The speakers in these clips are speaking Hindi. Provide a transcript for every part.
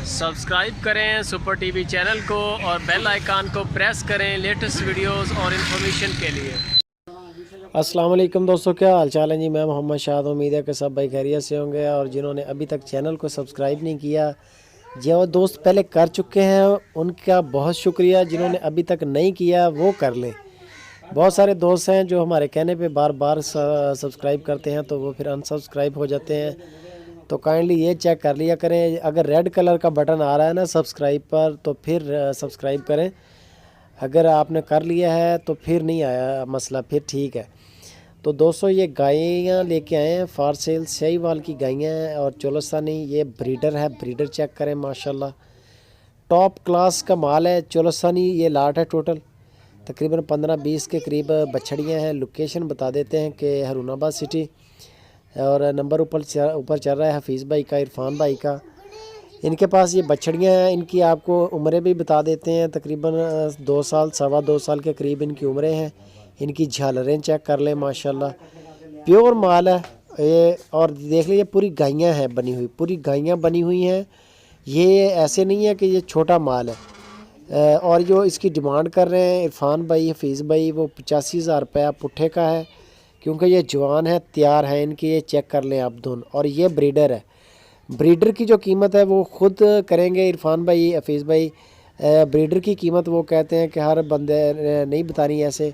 सब्सक्राइब करें सुपर टीवी चैनल को और बेल आइकन को प्रेस करें लेटेस्ट वीडियोस और इन्फॉर्मेशन के लिए। अस्सलाम वालेकुम दोस्तों, क्या हाल चाल है जी। मैं मोहम्मद शाद, उम्मीद है कि सब भाई खैरियत से होंगे। और जिन्होंने अभी तक चैनल को सब्सक्राइब नहीं किया, जो दोस्त पहले कर चुके हैं उनका बहुत शुक्रिया। जिन्होंने अभी तक नहीं किया वो कर लें। बहुत सारे दोस्त हैं जो हमारे कहने पे बार बार सब्सक्राइब करते हैं तो वो फिर अनसब्सक्राइब हो जाते हैं। तो काइंडली ये चेक कर लिया करें, अगर रेड कलर का बटन आ रहा है ना सब्सक्राइब पर, तो फिर सब्सक्राइब करें। अगर आपने कर लिया है तो फिर नहीं आया मसला, फिर ठीक है। तो दोस्तों ये गायें लेके आए हैं फॉर सेल, शाहीवाल की गायें हैं और चोलस्तानी। ये ब्रीडर है, ब्रीडर चेक करें माशाल्लाह टॉप क्लास का माल है। चोलस्तानी ये लाट है, टोटल तकरीबन 15-20 के करीब बछड़ियाँ हैं। लोकेशन बता देते हैं कि हरुणाबाद सिटी, और नंबर ऊपर चल रहा है हफीज़ भाई का, इरफान भाई का। इनके पास ये बछड़ियाँ हैं। इनकी आपको उम्रें भी बता देते हैं, तकरीबन 2 साल 2.25 साल के करीब इनकी उम्रें हैं। इनकी झालरें चेक कर लें माशाल्लाह, प्योर माल है ये। और देख लीजिए पूरी गायें हैं बनी हुई, पूरी गायें बनी हुई हैं। ये ऐसे नहीं है कि ये छोटा माल है। और जो इसकी डिमांड कर रहे हैं इरफान भाई, हफीज़ भाई, वो 85,000 रुपया पुट्ठे का है, क्योंकि ये जवान है, तैयार है इनकी। ये चेक कर लें आप दोनों। और ये ब्रीडर है। ब्रीडर की जो कीमत है वो ख़ुद करेंगे इरफान भाई, हफीज़ भाई। ब्रीडर की कीमत वो कहते हैं कि हर बंदे नहीं बतानी ऐसे,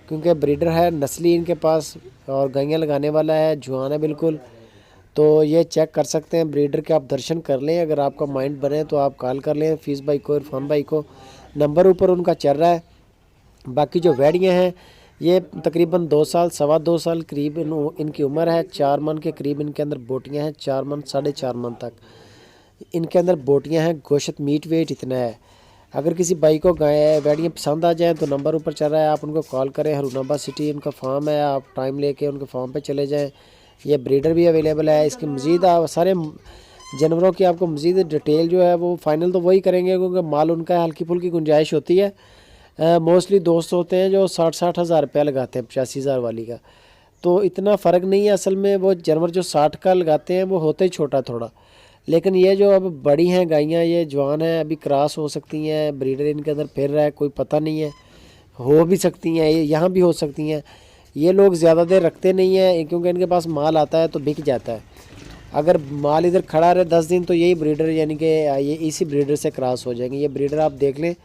क्योंकि ब्रीडर है, नस्ली इनके पास, और गायें लगाने वाला है, जवान है बिल्कुल। तो ये चेक कर सकते हैं ब्रीडर के, आप दर्शन कर लें। अगर आपका माइंड बने तो आप कॉल कर लें हफीज़ भाई को, इरफान भाई को। नंबर ऊपर उनका चल रहा है। बाकी जो वैड़ियाँ हैं ये तकरीबन 2 साल 2.25 साल करीब इनकी उम्र है। 4 मन के करीब इनके अंदर बोटियाँ हैं, 4 मन 4.5 मन तक इनके अंदर बोटियाँ हैं। गोश्त मीट वेट इतना है। अगर किसी भाई को गाय वैड़ियाँ पसंद आ जाएँ तो नंबर ऊपर चल रहा है, आप उनको कॉल करें। हरुणाबाद सिटी उनका फार्म है, आप टाइम लेके उनके फार्म पे चले जाएं। ये ब्रीडर भी अवेलेबल है। इसकी मज़ीद आप सारे जानवरों की आपको मज़ीद डिटेल जो है वो फ़ाइनल तो वही करेंगे, क्योंकि माल उनका हल्की फुल्की गुंजाइश होती है। मोस्टली दोस्त होते हैं जो 60-60 हज़ार रुपया लगाते हैं 85,000 वाली का। तो इतना फ़र्क नहीं है असल में। वो जानवर जो 60 का लगाते हैं वो होते ही छोटा थोड़ा, लेकिन ये जो अब बड़ी हैं गायें, ये जवान हैं, अभी क्रॉस हो सकती हैं। ब्रीडर इनके अंदर फिर रहा है, कोई पता नहीं है, हो भी सकती हैं, ये यहाँ भी हो सकती हैं। ये लोग ज़्यादा देर रखते नहीं हैं, क्योंकि इनके पास माल आता है तो बिक जाता है। अगर माल इधर खड़ा रहे 10 दिन तो यही ब्रीडर यानी कि ये इसी ब्रीडर से क्रॉस हो जाएंगे। ये ब्रीडर आप देख लें।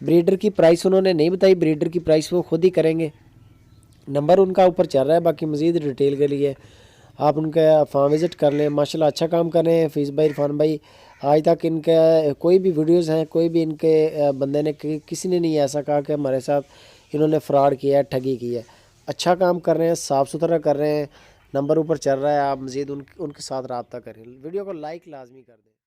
ब्रीडर की प्राइस उन्होंने नहीं बताई, ब्रीडर की प्राइस वो खुद ही करेंगे। नंबर उनका ऊपर चल रहा है। बाकी मज़ीद डिटेल के लिए आप उनका फार्म विज़िट कर लें। माशाल्लाह अच्छा काम कर रहे हैं हफीज़ भाई, इरफान भाई। आज तक इनके कोई भी वीडियोस हैं, कोई भी इनके बंदे ने किसी ने नहीं ऐसा कहा कि हमारे साथ इन्होंने फ्रॉड किया है, ठगी की है। अच्छा काम कर रहे हैं, साफ़ सुथरा कर रहे हैं। नंबर ऊपर चल रहा है, आप मज़ीद उनके साथ रब्ता करें। वीडियो को लाइक लाजमी कर दें।